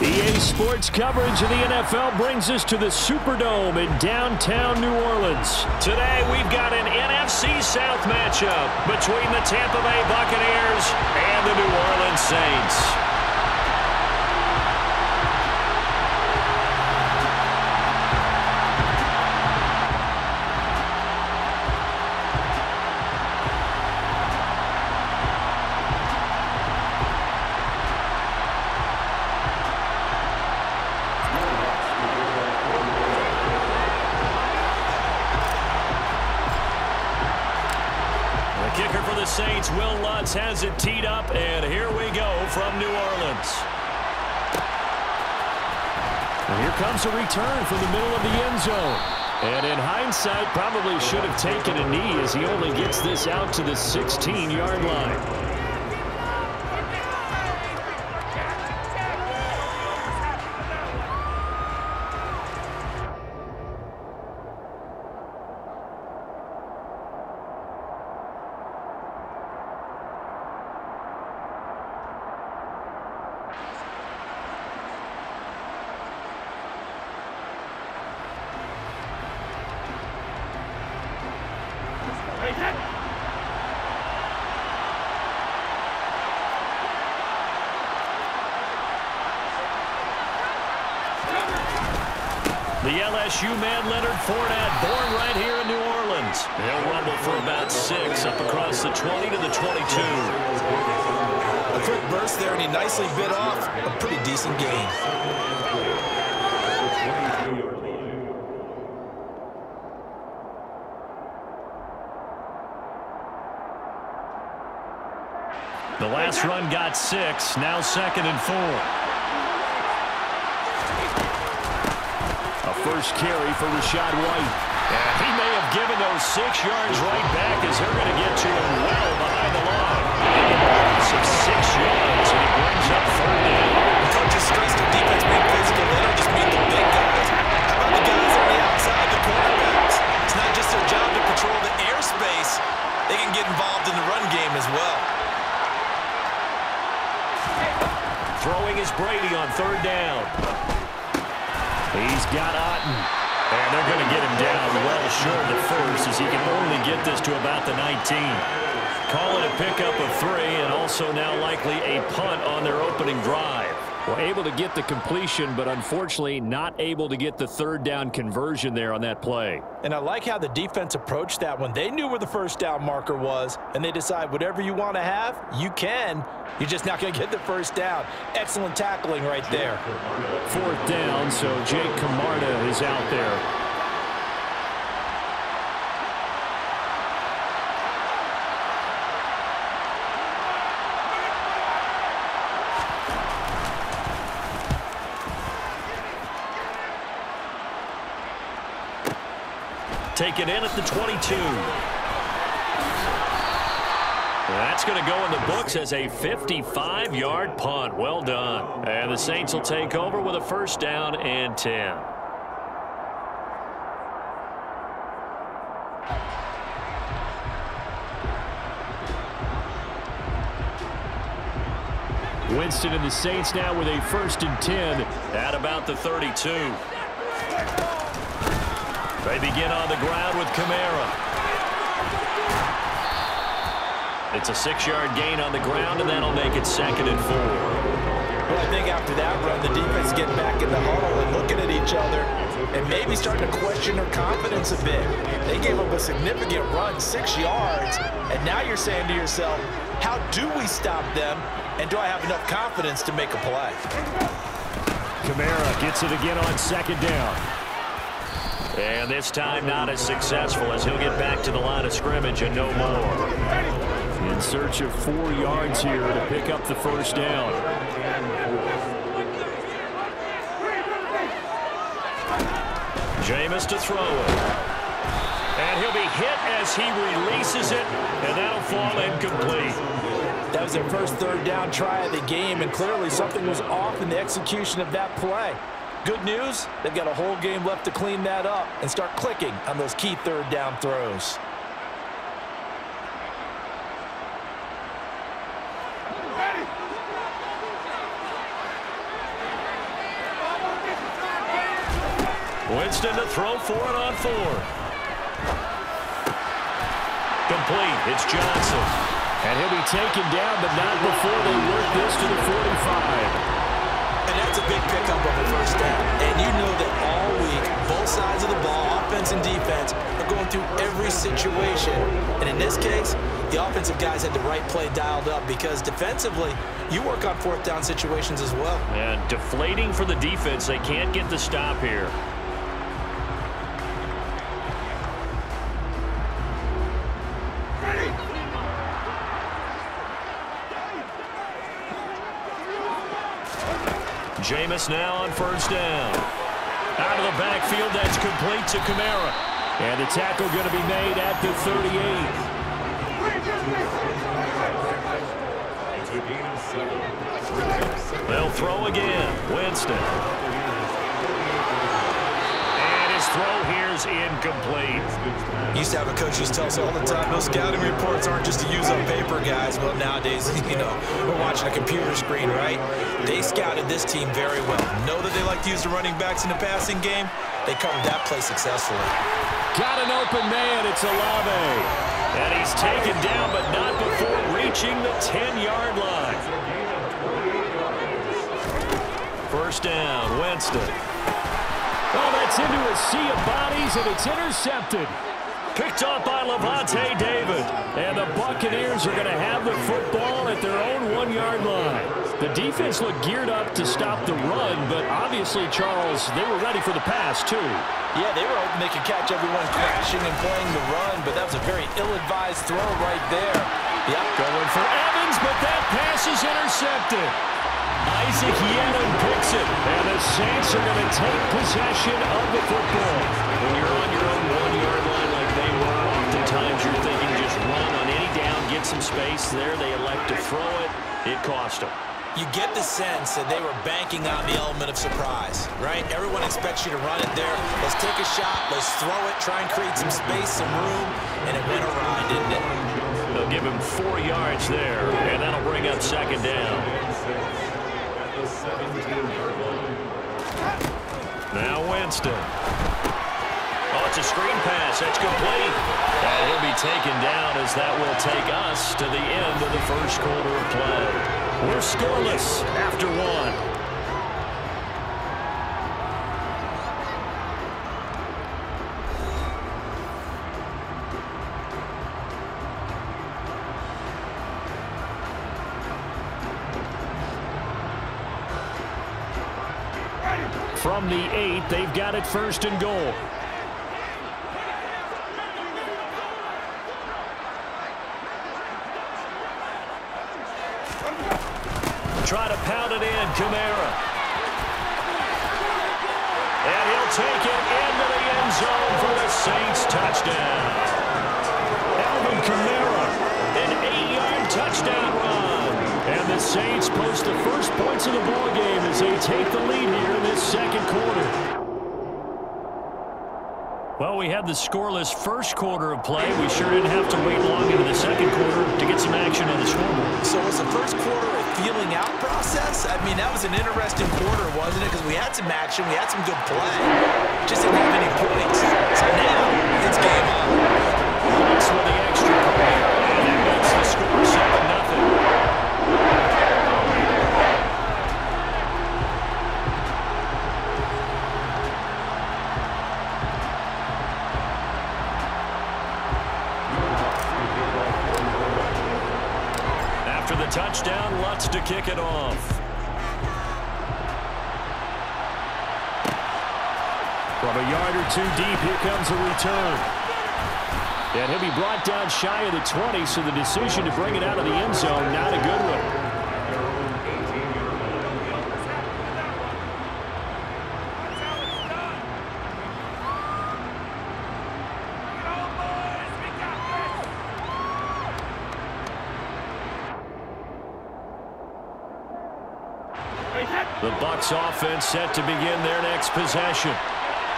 EA Sports coverage of the NFL brings us to the Superdome in downtown New Orleans. Today, we've got an NFC South matchup between the Tampa Bay Buccaneers and the New Orleans Saints. Kicker for the Saints, Will Lutz, has it teed up, and here we go from New Orleans. And here comes a return from the middle of the end zone. And in hindsight, probably should have taken a knee as he only gets this out to the 16-yard line. The LSU man, Leonard Fournette, born right here in New Orleans. He'll rumble for about 6 up across the 20 to the 22. A quick burst there, and he nicely bit off a pretty decent gain. The last run got 6, now 2nd and 4. First carry for Rashad White. And he may have given those 6 yards right back as they're going to get to him well behind the line. So 6 yards, and he brings up 3rd down. The coaches stress the defense being physical. They don't just mean the big guys. How about the guys on the outside, the cornerbacks? It's not just their job to control the airspace. They can get involved in the run game as well. Throwing is Brady on 3rd down. He's got Otten, and they're going to get him down well short of the 1st as he can only get this to about the 19. Call it a pickup of 3 and also now likely a punt on their opening drive. Well, able to get the completion, but unfortunately not able to get the 3rd down conversion there on that play. And I like how the defense approached that one. They knew where the 1st down marker was, and they decide whatever you want to have, you can. You're just not going to get the 1st down. Excellent tackling right there. 4th down, so Jake Camarda is out there. Take it in at the 22. That's going to go in the books as a 55-yard punt. Well done. And the Saints will take over with a 1st down and 10. Winston and the Saints now with a 1st and 10 at about the 32. They begin on the ground with Kamara. It's a 6-yard gain on the ground, and that'll make it 2nd and 4. Well, I think after that run, the defense getting back in the huddle and looking at each other and maybe starting to question their confidence a bit. They gave up a significant run, 6 yards, and now you're saying to yourself, how do we stop them, and do I have enough confidence to make a play? Kamara gets it again on 2nd down. And this time not as successful as he'll get back to the line of scrimmage and no more. In search of 4 yards here to pick up the 1st down. Jameis to throw it. And he'll be hit as he releases it, and that'll fall incomplete. That was their first 3rd down try of the game, and clearly something was off in the execution of that play. Good news, they've got a whole game left to clean that up and start clicking on those key 3rd down throws. Winston to throw for it on 4. Complete. It's Johnson. And he'll be taken down, but not before they work this to the 45. And that's a big pickup of a first down. And you know that all week, both sides of the ball, offense and defense, are going through every situation. And in this case, the offensive guys had the right play dialed up because defensively, you work on 4th down situations as well. And deflating for the defense. They can't get the stop here. Jameis now on first down. Out of the backfield, that's complete to Kamara. And the tackle going to be made at the 38. They'll throw again. Winston. And his throw here's incomplete. Used to have a coach used to tell us all the time, those scouting reports aren't just to use on paper, guys. Well, nowadays, we're watching a computer screen, right? They scouted this team very well. Know that they like to use the running backs in the passing game. They covered that play successfully. Got an open man. It's Olave. And he's taken down, but not before reaching the 10-yard line. First down, Winston. Oh, that's into a sea of bodies, and it's intercepted. Picked off by Levante David. And the Buccaneers are going to have the football at their own 1-yard line. The defense looked geared up to stop the run, but obviously, Charles, they were ready for the pass, too. Yeah, they were hoping they could catch everyone crashing and playing the run, but that was a very ill-advised throw right there. Yep, going for Evans, but that pass is intercepted. Isaac Yennon picks it, and the Saints are going to take possession of the football. When you're on your own 1-yard line like they were, oftentimes you're thinking just run on any down, get some space there. They elect to throw it. It cost them. You get the sense that they were banking on the element of surprise, right? Everyone expects you to run it there. Let's take a shot. Let's throw it. Try and create some space, some room. And it went awry, didn't it? They'll give him 4 yards there, and that'll bring up second down. Now Winston. Oh, it's a screen pass. That's complete. And he'll be taken down as that will take us to the end of the first quarter of play. We're scoreless after 1. From the 8, they've got it first and goal. Try to pound it in, Kamara. And he'll take it into the end zone for the Saints touchdown. Alvin Kamara, an 8-yard touchdown run. And the Saints post the first points of the ballgame as they take the lead here in this second quarter. Well, we had the scoreless first quarter of play. We sure didn't have to wait long into the second quarter to get some action on the scoreboard. So was the first quarter a feeling out process? I mean, that was an interesting quarter, wasn't it? Because we had some action, we had some good play. Just didn't have any points. So now, it's game on. That's with the extra point. And that makes the score 7-0. Touchdown, Lutz to kick it off. From a yard or 2 deep, here comes a return. And he'll be brought down shy of the 20, so the decision to bring it out of the end zone, not a good one. The Bucs offense set to begin their next possession.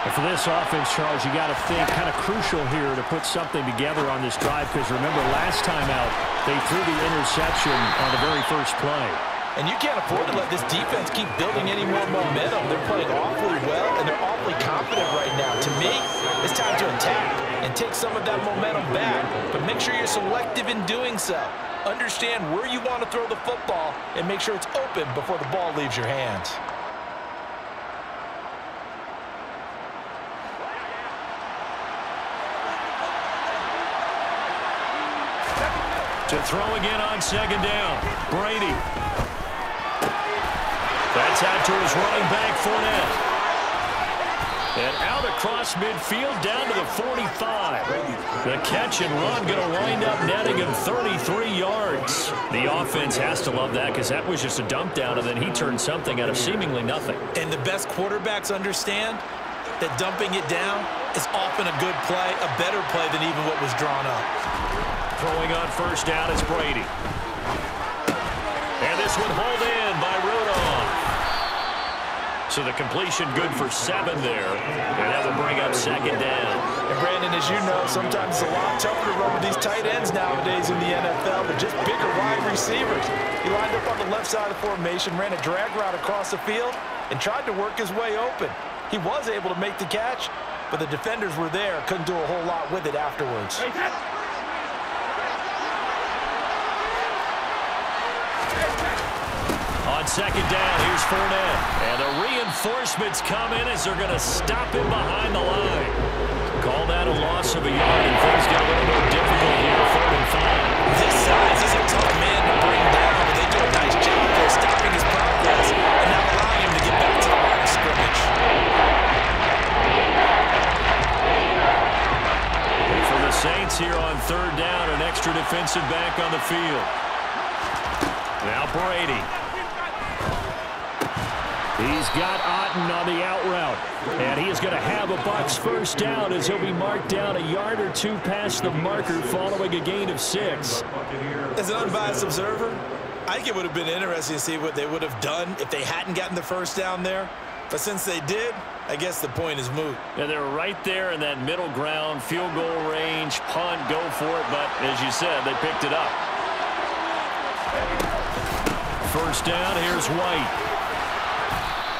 And for this offense, Charles, you got to think kind of crucial here to put something together on this drive because remember last time out, they threw the interception on the very first play. And you can't afford to let this defense keep building any more momentum. They're playing awfully well, and they're awfully confident right now. To me, it's time to attack and take some of that momentum back, but make sure you're selective in doing so. Understand where you want to throw the football and make sure it's open before the ball leaves your hands. To throw again on second down. Brady. That's out to his running back, Fournette. And out across midfield down to the 45. The catch and run going to wind up netting him 33 yards. The offense has to love that because that was just a dump down, and then he turned something out of seemingly nothing. And the best quarterbacks understand that dumping it down is often a good play, a better play than even what was drawn up. Throwing on first down is Brady. And this one hauled in by Rudolph. So the completion good for 7 there. And that will bring up second down. And Brandon, as you know, sometimes it's a lot tougher to run with these tight ends nowadays in the NFL. They're just bigger wide receivers. He lined up on the left side of the formation, ran a drag route across the field, and tried to work his way open. He was able to make the catch, but the defenders were there. Couldn't do a whole lot with it afterwards. On second down, here's Fournette. And the reinforcements come in as they're going to stop him behind the line. Call that a loss of a yard, and things get a little more difficult here, 3rd and 5. This size is a tough man to bring down, but they do a nice job there stopping his progress and not allowing him to get back to the line of scrimmage. And for the Saints here on 3rd down, an extra defensive back on the field. Now Brady. He's got Otten on the out route. And he is going to have a Bucs first down as he'll be marked down a yard or 2 past the marker following a gain of 6. As an unbiased observer, I think it would have been interesting to see what they would have done if they hadn't gotten the first down there. But since they did, I guess the point is moot. And they're right there in that middle ground, field goal range, punt, go for it. But as you said, they picked it up. First down, here's White.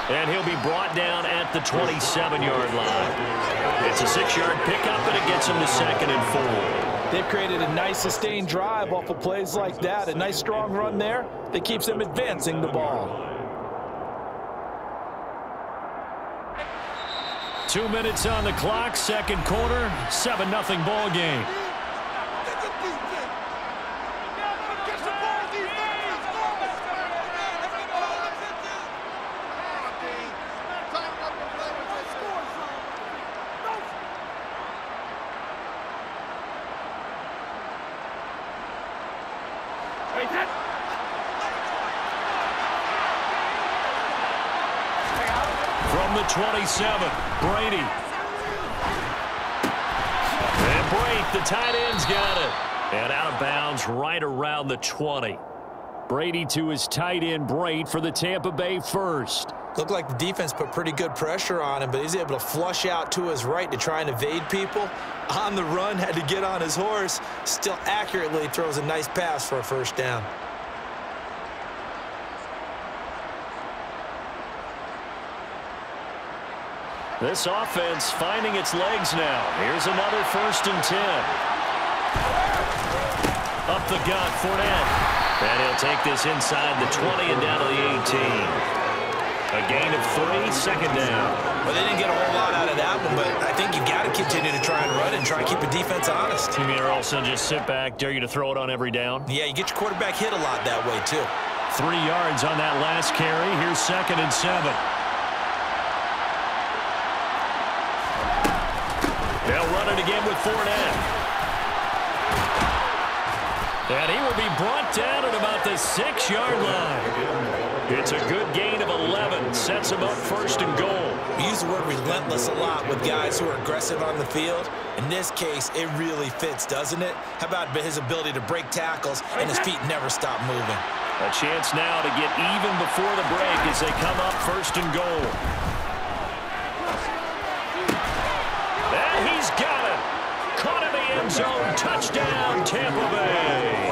And he'll be brought down at the 27-yard line. It's a 6-yard pickup, and it gets him to 2nd and 4. They've created a nice sustained drive off of plays like that. A nice strong run there that keeps them advancing the ball. 2 minutes on the clock, 2nd quarter, 7-0 ball game. From the 27, Brady. And Brate, the tight end's got it. And out of bounds right around the 20. Brady to his tight end, Brate, for the Tampa Bay first. Looked like the defense put pretty good pressure on him, but he's able to flush out to his right to try and evade people. On the run, had to get on his horse. Still accurately throws a nice pass for a first down. This offense finding its legs now. Here's another 1st and 10. Up the gut, Fournette. And he'll take this inside the 20 and down to the 18. A gain of 3, 2nd down. Well, they didn't get a whole lot out of that one, but I think you've got to continue to try and run and try and keep the defense honest. You mean also just sit back, dare you to throw it on every down? Yeah, you get your quarterback hit a lot that way, too. 3 yards on that last carry. Here's 2nd and 7. They'll run it again with Fournette. And he will be brought down at about the 6-yard line. It's a good gain of 11. Sets him up 1st and goal. We use the word relentless a lot with guys who are aggressive on the field. In this case, it really fits, doesn't it? How about his ability to break tackles and his feet never stop moving? A chance now to get even before the break as they come up 1st and goal. And he's got it. Caught in the end zone. Touchdown, Tampa Bay.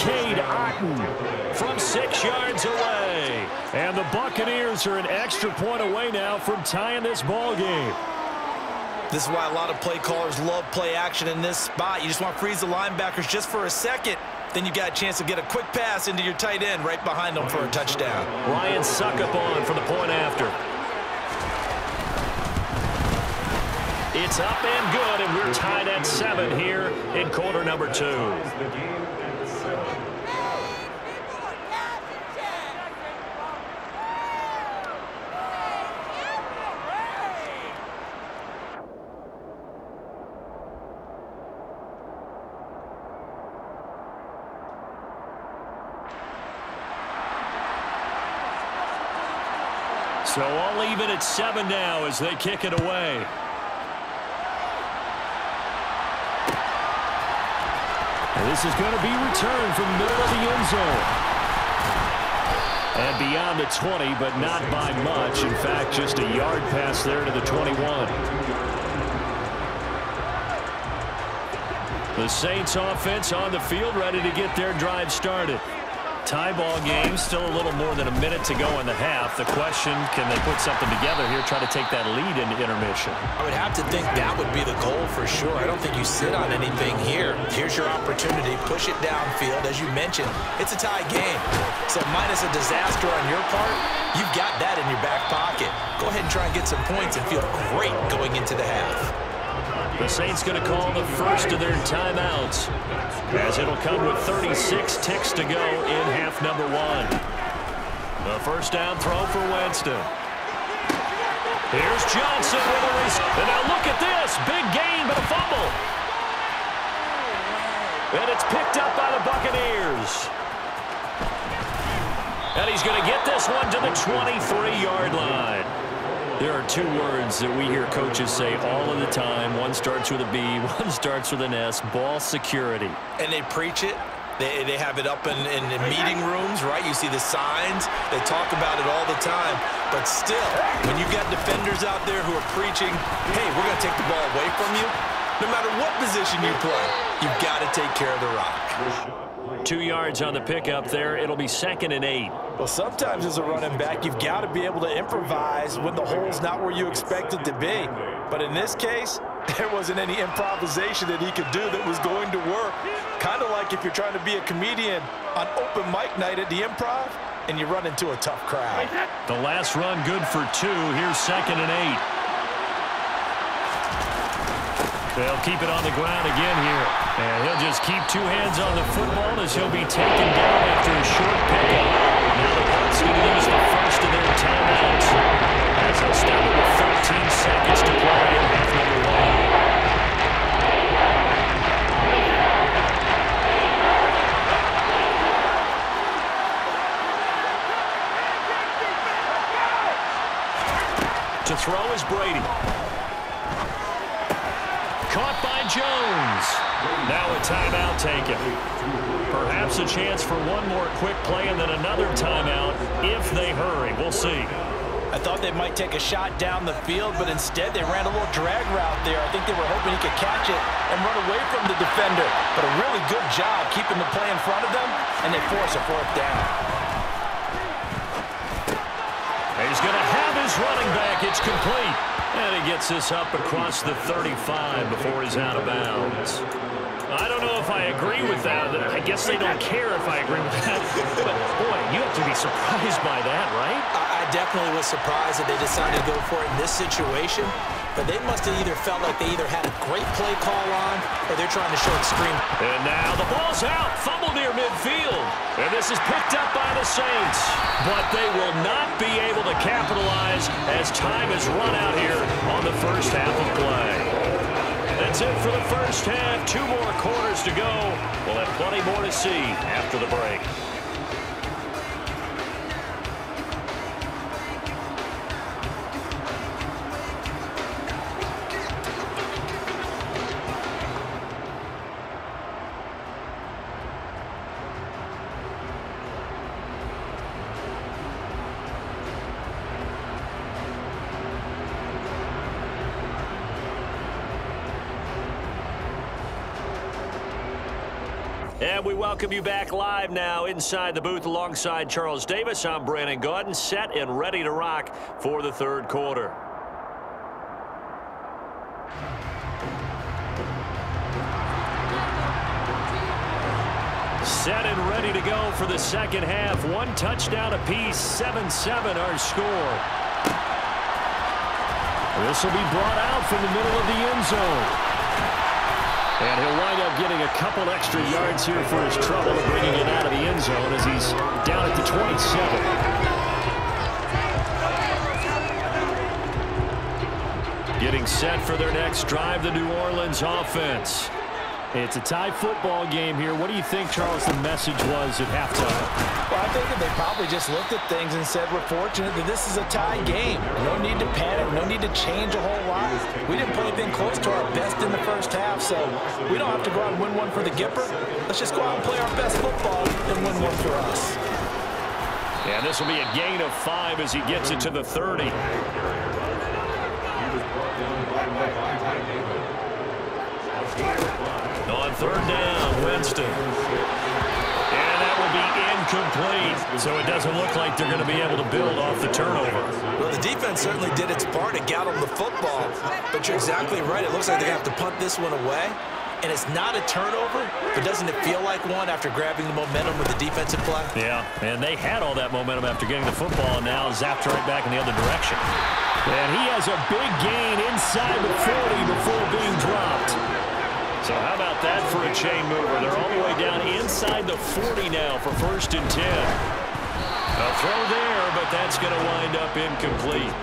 Cade Otton from 6 yards away. And the Buccaneers are an extra point away now from tying this ball game. This is why a lot of play callers love play action in this spot. You just want to freeze the linebackers just for a second. Then you got a chance to get a quick pass into your tight end right behind them for a touchdown. Ryan Suckup on for the point after. It's up and good, and we're tied at 7 here in quarter number 2. So all even at 7 now as they kick it away. And this is going to be returned from the middle of the end zone. And beyond the 20, but not by much. In fact, just a yard pass there to the 21. The Saints offense on the field ready to get their drive started. Tie ball game, still a little more than a minute to go in the half. The question, can they put something together here, try to take that lead into intermission? I would have to think that would be the goal for sure. I don't think you sit on anything here. Here's your opportunity. Push it downfield. As you mentioned, it's a tie game. So minus a disaster on your part, you've got that in your back pocket. Go ahead and try and get some points and feel great going into the half. The Saints going to call the first of their timeouts, as it'll come with 36 ticks to go in half number 1. The first down throw for Winston. Here's Johnson with a reset. And now look at this. Big gain, but a fumble. And it's picked up by the Buccaneers. And he's going to get this one to the 23-yard line. There are 2 words that we hear coaches say all of the time. One starts with a B, one starts with an S, ball security. And they preach it. They have it up in meeting rooms, right? You see the signs. They talk about it all the time. But still, when you've got defenders out there who are preaching, hey, we're going to take the ball away from you, no matter what position you play, you've got to take care of the rock. 2 yards on the pickup there. It'll be 2nd and 8. Well, sometimes as a running back, you've got to be able to improvise when the hole's not where you expect it to be. But in this case, there wasn't any improvisation that he could do that was going to work. Kind of like if you're trying to be a comedian on open mic night at the Improv and you run into a tough crowd. The last run good for 2. Here's 2nd and 8. They'll keep it on the ground again here. And he'll just keep 2 hands on the football as he'll be taken down after a short pickup. Now the Bucs going to use the first of their timeouts as they'll stop it with 13 seconds to play in half number 1. To throw is Brady. Caught by Jones. Now a timeout taken. Perhaps a chance for one more quick play and then another timeout if they hurry. We'll see. I thought they might take a shot down the field, but instead they ran a little drag route there. I think they were hoping he could catch it and run away from the defender. But a really good job keeping the play in front of them, and they force a 4th down. He's going to have his running back. It's complete. And he gets this up across the 35 before he's out of bounds. I don't know if I agree with that. I guess they don't care if I agree with that. But, boy, you have to be surprised by that, right? I definitely was surprised that they decided to go for it in this situation. But they must have either felt like they either had a great play call on or they're trying to short screen. And now the ball's out. Fumble near midfield. And this is picked up by the Saints. But they will not be able to capitalize as time is run out here on the first half of play. That's it for the first half. 2 more quarters to go. We'll have plenty more to see after the break. And we welcome you back live now inside the booth alongside Charles Davis. I'm Brandon Gaudin, set and ready to rock for the third quarter. Set and ready to go for the second half. One touchdown apiece, 7-7 our score. This will be brought out from the middle of the end zone. And he'll wind up getting a couple extra yards here for his trouble of bringing it out of the end zone as he's down at the 27. Getting set for their next drive, the New Orleans offense. It's a tie football game here. What do you think, Charles, the message was at halftime? Well, I think that they probably just looked at things and said, we're fortunate that this is a tie game. No need to panic. No need to change a whole lot. We didn't play anything close to our best in the first half, so we don't have to go out and win one for the Gipper. Let's just go out and play our best football and win one for us. And this will be a gain of 5 as he gets it to the 30. On third down, Winston. And that will be incomplete. So it doesn't look like they're going to be able to build off the turnover. Well, the defense certainly did its part to get them the football. But you're exactly right. It looks like they're going to have to punt this one away. And it's not a turnover, but doesn't it feel like one after grabbing the momentum with the defensive play? Yeah, and they had all that momentum after getting the football, and now zapped right back in the other direction. And he has a big gain inside the 40 before being dropped. So how about that for a chain mover? They're all the way down inside the 40 now for 1st and 10. A throw there, but that's going to wind up incomplete.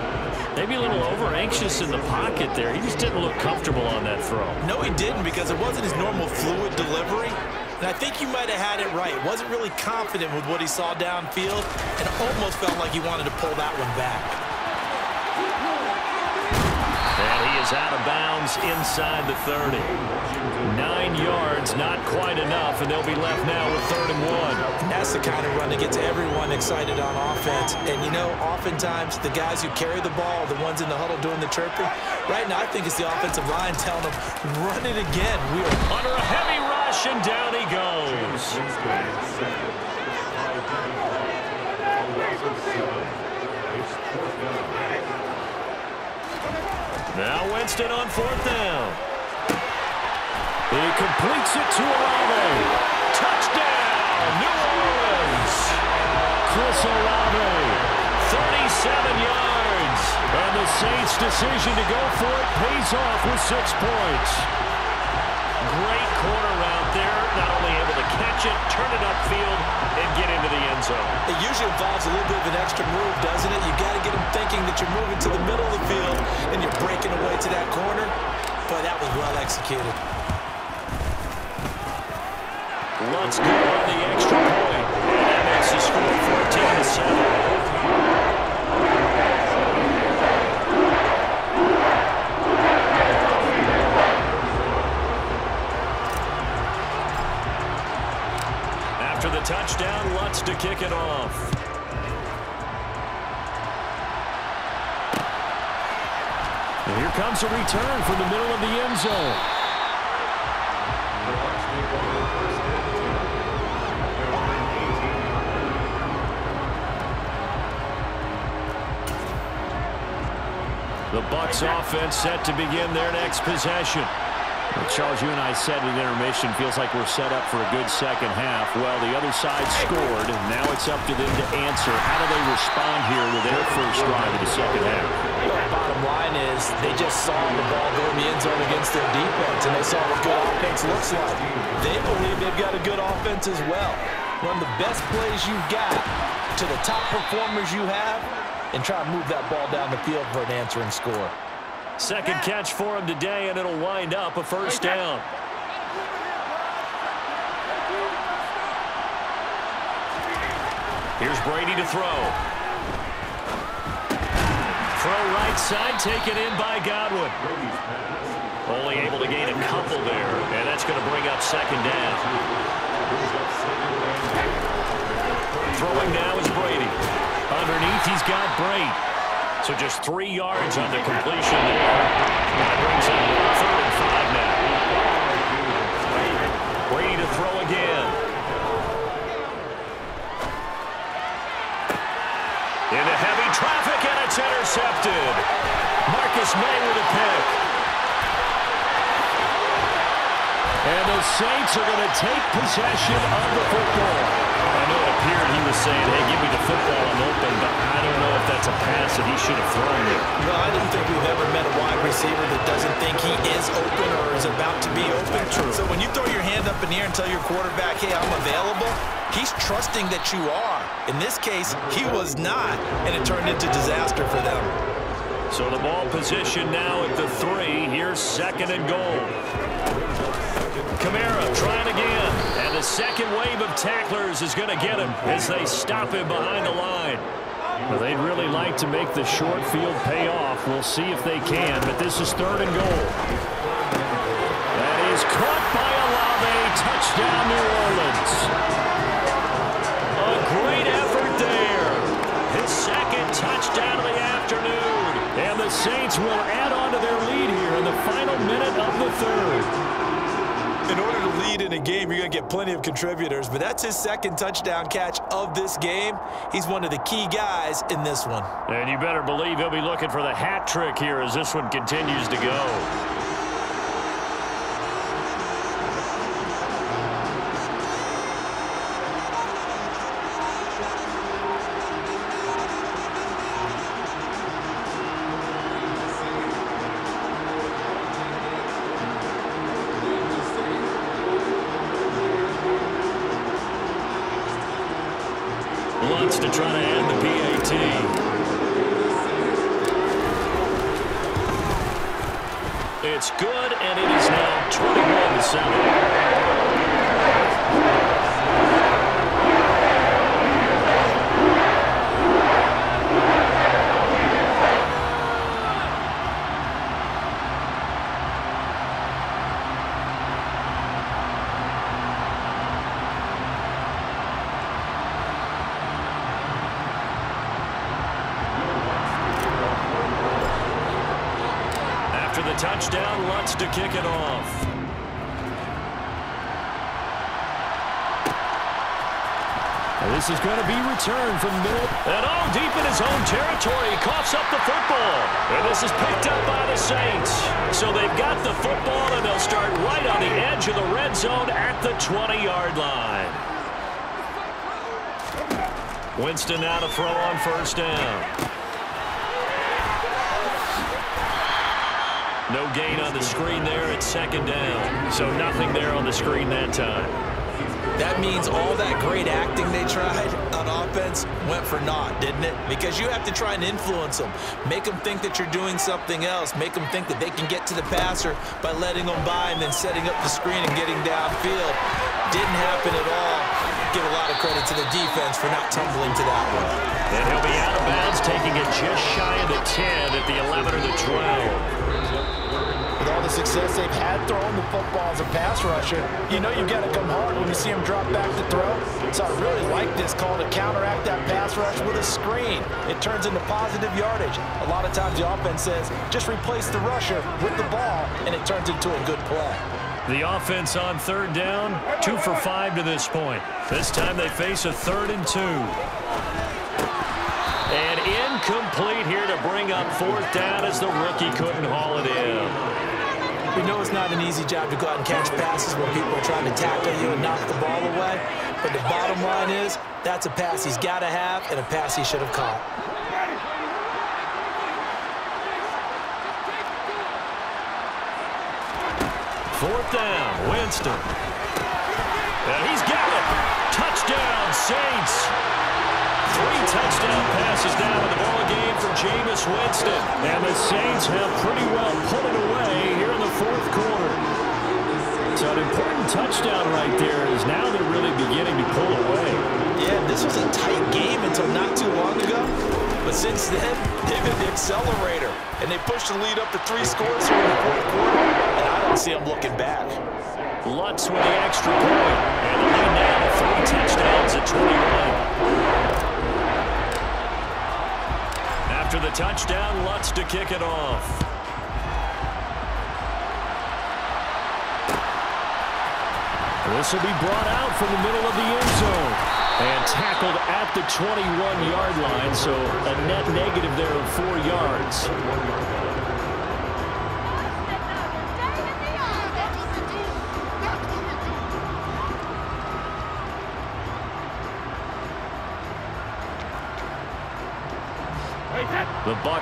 Maybe a little over-anxious in the pocket there. He just didn't look comfortable on that throw. No, he didn't, because it wasn't his normal fluid delivery. And I think you might have had it right. Wasn't really confident with what he saw downfield, and almost felt like he wanted to pull that one back. And he is out of bounds inside the 30. 9 yards, not quite enough, and they'll be left now with 3rd and 1. And that's the kind of run that gets everyone excited on offense. And, you know, oftentimes the guys who carry the ball are the ones in the huddle doing the chirping. Right now, I think it's the offensive line telling them, run it again. We are under a heavy rush, and down he goes. Now Winston on 4th down. He completes it to Olave. Touchdown, New Orleans. Chris Olave, 37 yards. And the Saints' decision to go for it pays off with 6 points. Great corner route there. Not only able to catch it, turn it upfield, and get into the end zone. It usually involves a little bit of an extra move, doesn't it? You got to get them thinking that you're moving to the middle of the field and you're breaking away to that corner. Boy, that was well executed. Let's go on the extra point. And that makes the score 14-7. After the touchdown, Lutz to kick it off. And here comes a return from the middle of the end zone. The Bucs offense set to begin their next possession. Well, Charles, you and I said at intermission, feels like we're set up for a good second half. Well, the other side scored, and now it's up to them to answer. How do they respond here with their first drive of the second half? The bottom line is they just saw the ball go in the end zone against their defense, and they saw what good offense looks like. They believe they've got a good offense as well. Run the best plays you've got to the top performers you have, and try to move that ball down the field for an answering score. Second catch for him today, and it'll wind up a 1st down. Here's Brady to throw. Throw right side, taken in by Godwin. Only able to gain a couple there, and that's going to bring up 2nd down. Throwing now is Brady. Underneath, he's got Brady. So just 3 yards on the completion there. That brings up 3rd and 5 now. Brady to throw again. the Saints are going to take possession of the football. I know it appeared he was saying, hey, give me the football, I'm open, but I don't know if that's a pass that he should have thrown there. Well, I don't think we've ever met a wide receiver that doesn't think he is open or is about to be open. True. So when you throw your hand up in the air and tell your quarterback, hey, I'm available, he's trusting that you are. In this case, he was not, and it turned into disaster for them. So the ball position now at the 3. Here's 2nd and goal. Kamara trying again. And the second wave of tacklers is going to get him as they stop him behind the line. Well, they'd really like to make the short field pay off. We'll see if they can, but this is 3rd and goal. That is caught by Olave. Touchdown, New Orleans. A great effort there. His 2nd touchdown of the afternoon. And the Saints will add on to their lead here in the final minute of the 3rd. In order to lead in a game, you're going to get plenty of contributors, but that's his 2nd touchdown catch of this game. He's one of the key guys in this one. And you better believe he'll be looking for the hat trick here as this one continues to go. Wants to try to add the PAT. It's good, and it is now 21-7. After the touchdown, Lutz to kick it off. And this is going to be returned from middle. And deep in his own territory, he coughs up the football. And this is picked up by the Saints. So they've got the football, and they'll start right on the edge of the red zone at the 20-yard line. Winston now to throw on 1st down. No gain on the screen there at 2nd down. So nothing there on the screen that time. That means all that great acting they tried on offense went for naught, didn't it? Because you have to try and influence them. Make them think that you're doing something else. Make them think that they can get to the passer by letting them by and then setting up the screen and getting downfield. Didn't happen at all. Give a lot of credit to the defense for not tumbling to that one. And he'll be out of bounds, taking it just shy of the 10 at the 11 or the 12. With all the success they've had throwing the football as a pass rusher, you know you've got to come hard when you see him drop back to throw. So I really like this call to counteract that pass rush with a screen. It turns into positive yardage. A lot of times the offense says, just replace the rusher with the ball, and it turns into a good play. The offense on 3rd down, 2 for 5 to this point. This time they face a 3rd and 2. And incomplete here to bring up 4th down as the rookie couldn't haul it in. We know it's not an easy job to go out and catch passes when people are trying to tackle you and knock the ball away. But the bottom line is, that's a pass he's got to have and a pass he should have caught. Fourth down, Winston. And he's got it. Touchdown, Saints. 3 touchdown passes down in the ball game for Jameis Winston. And the Saints have pretty well pulled it away here in the 4th quarter. So an important touchdown right there is now they're really beginning to pull away. Yeah, this was a tight game until not too long ago. But since then, they've hit the accelerator. And they pushed the lead up to 3 scores here in the 4th quarter. And I don't see them looking back. Lutz with the extra point. And the lead now to 3 touchdowns at 21. After the touchdown, Lutz to kick it off. This will be brought out from the middle of the end zone. And tackled at the 21-yard line, so a net negative there of 4 yards.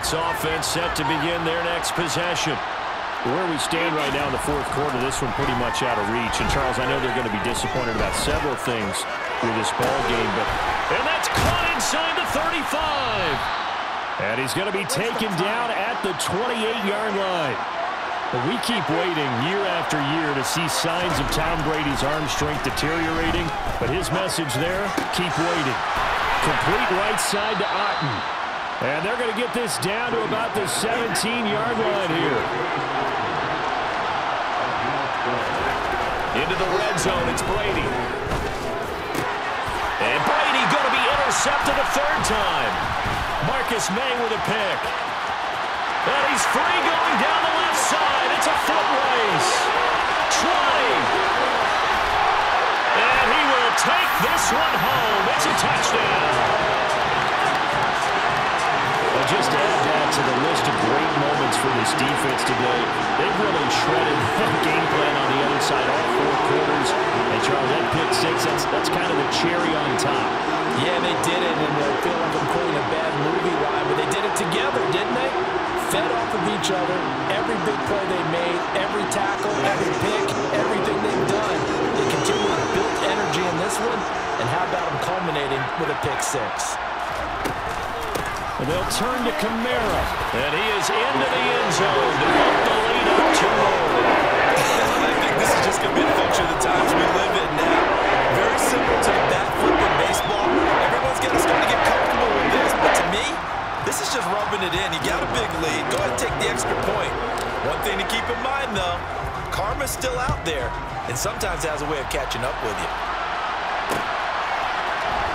Bucs offense set to begin their next possession. Where we stand right now in the fourth quarter, this one pretty much out of reach. And, Charles, I know they're going to be disappointed about several things with this ball game. And that's caught inside the 35. And he's going to be taken down at the 28-yard line. But we keep waiting year after year to see signs of Tom Brady's arm strength deteriorating. But his message there, keep waiting. Complete right side to Otten. And they're going to get this down to about the 17-yard line here. Into the red zone, it's Brady. And Brady going to be intercepted a third time. Marcus May with a pick. And he's free going down the left side. It's a foot race. 20. And he will take this one home. It's a touchdown. Just add that to the list of great moments for this defense today. They've really shredded the game plan on the other side all four quarters. And, Charles, that pick six, that's kind of the cherry on top. Yeah, they did it, and I feel like I'm quoting a bad movie line, but they did it together, didn't they? Fed off of each other, every big play they made, every tackle, every pick, everything they've done. They continue to build energy in this one, and how about them culminating with a pick six? They'll turn to Kamara, and he is into the end zone to help the lead up 2-0. I think this is just going to be a function of the times we live in now. Very similar to the bat flip in baseball. Everyone's got to start to get comfortable with this, but to me, this is just rubbing it in. You got a big lead. Go ahead and take the extra point. One thing to keep in mind, though, karma's still out there, and sometimes has a way of catching up with you.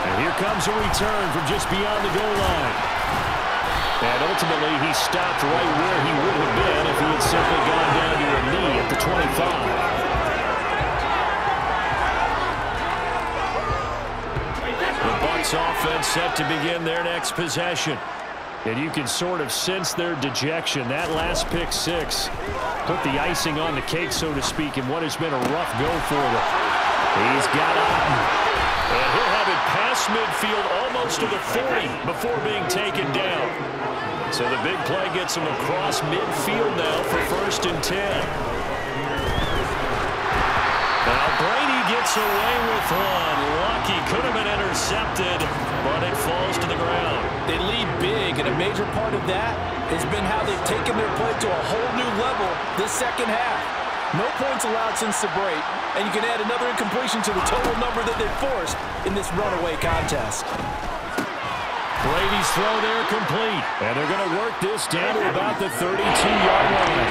And here comes a return from just beyond the goal line. And ultimately, he stopped right where he would have been if he had simply gone down to a knee at the 25. The Bucs offense set to begin their next possession. And you can sort of sense their dejection. That last pick six put the icing on the cake, so to speak, in what has been a rough go for them. He's got Otten. And he'll have it past midfield almost to the 40 before being taken down. So the big play gets him across midfield now for 1st and 10. Now Brady gets away with one. Lucky, could have been intercepted, but it falls to the ground. They lead big, and a major part of that has been how they've taken their play to a whole new level this second half. No points allowed since the break, and you can add another incompletion to the total number that they've forced in this runaway contest. Brady's throw there complete, and they're going to work this down to about the 32-yard line.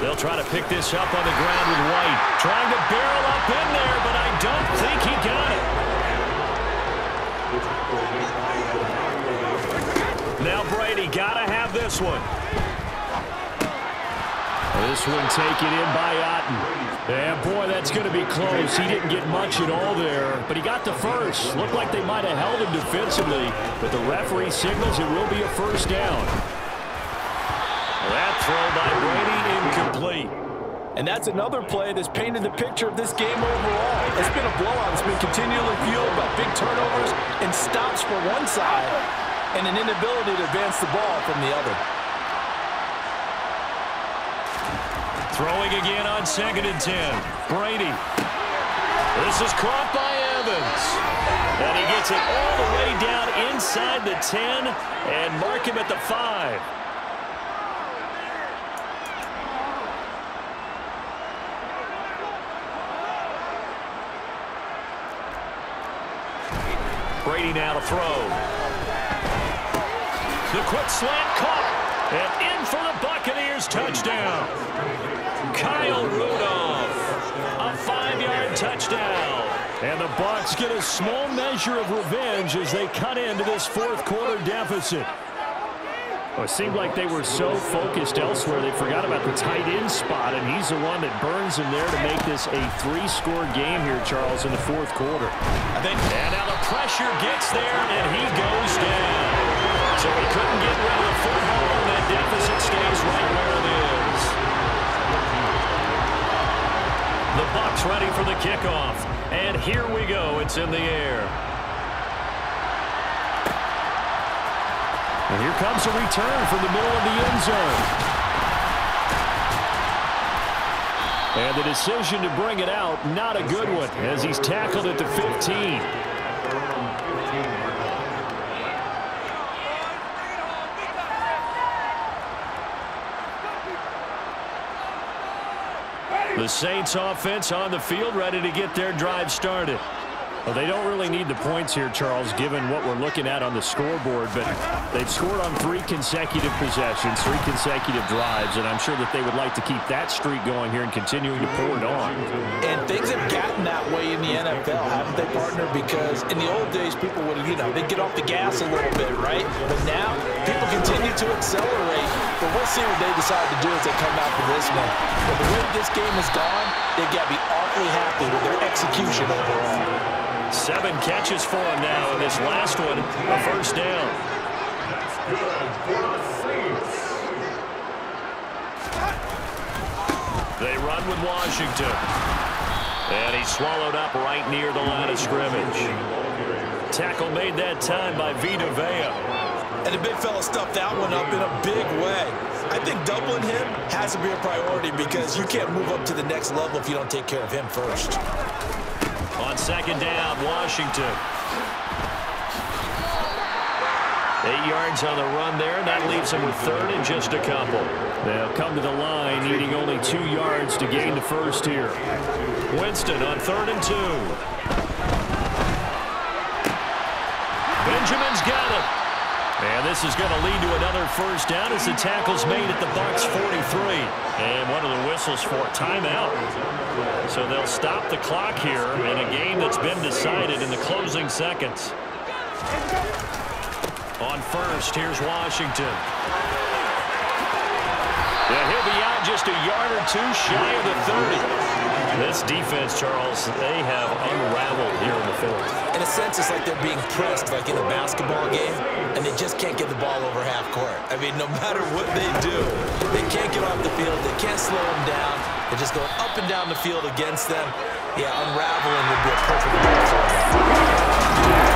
They'll try to pick this up on the ground with White. Trying to barrel up in there, but I don't think he got it. Now Brady got to have this one. This one taken in by Otten. And boy, that's going to be close. He didn't get much at all there, but he got the first. Looked like they might have held him defensively, but the referee signals it will be a first down. That throw by Brady incomplete. And that's another play that's painted the picture of this game overall. It's been a blowout. It's been continually fueled by big turnovers and stops for one side and an inability to advance the ball from the other. Throwing again on 2nd and 10. Brady. This is caught by Evans. And he gets it all the way down inside the 10 and mark him at the 5. Brady now to throw. The quick slant caught. And in for the Buccaneers touchdown. Kyle Rudolph. A 5-yard touchdown. And the Bucs get a small measure of revenge as they cut into this fourth quarter deficit. Well, it seemed like they were so focused elsewhere they forgot about the tight end spot, and he's the one that burns them there to make this a 3-score game here, Charles, in the fourth quarter. And now the pressure gets there, and he goes down. So he couldn't get rid of the football, and that deficit stays right where it is. The Bucs ready for the kickoff. And here we go. It's in the air. And here comes a return from the middle of the end zone. And the decision to bring it out, not a good one, as he's tackled at the 15. The Saints offense on the field, ready to get their drive started. Well, they don't really need the points here, Charles, given what we're looking at on the scoreboard, but they've scored on 3 consecutive possessions, 3 consecutive drives, and I'm sure that they would like to keep that streak going here and continuing to pour it on. And things have gotten that way in the NFL, haven't they, partner? Because in the old days, people would, they'd get off the gas a little bit, right? But now, people continue to accelerate, but we'll see what they decide to do as they come out for this one. But the way this game has gone, they've got to be awfully happy with their execution overall. 7 catches for him now, and this last one, a first down. They run with Washington. And he's swallowed up right near the line of scrimmage. Tackle made that time by Vita Vea. And the big fella stuffed that one up in a big way. I think doubling him has to be a priority because you can't move up to the next level if you don't take care of him first. On second down, Washington. 8 yards on the run there, and that leaves them with third and just a couple. They'll come to the line, needing only 2 yards to gain the first here. Winston on 3rd and 2. Benjamin's got it. And this is going to lead to another first down as the tackle's made at the Bucs 43. And one of the whistles for timeout. So they'll stop the clock here in a game that's been decided in the closing seconds. On first, here's Washington. Yeah, he'll be out just a yard or 2 shy of the 30. This defense, Charles, they have unraveled here in the 4th. In a sense, it's like they're being pressed like in a basketball game, and they just can't get the ball over half court. I mean, no matter what they do, they can't get off the field. They can't slow them down. They're just going up and down the field against them. Yeah, unraveling would be a perfect word for them.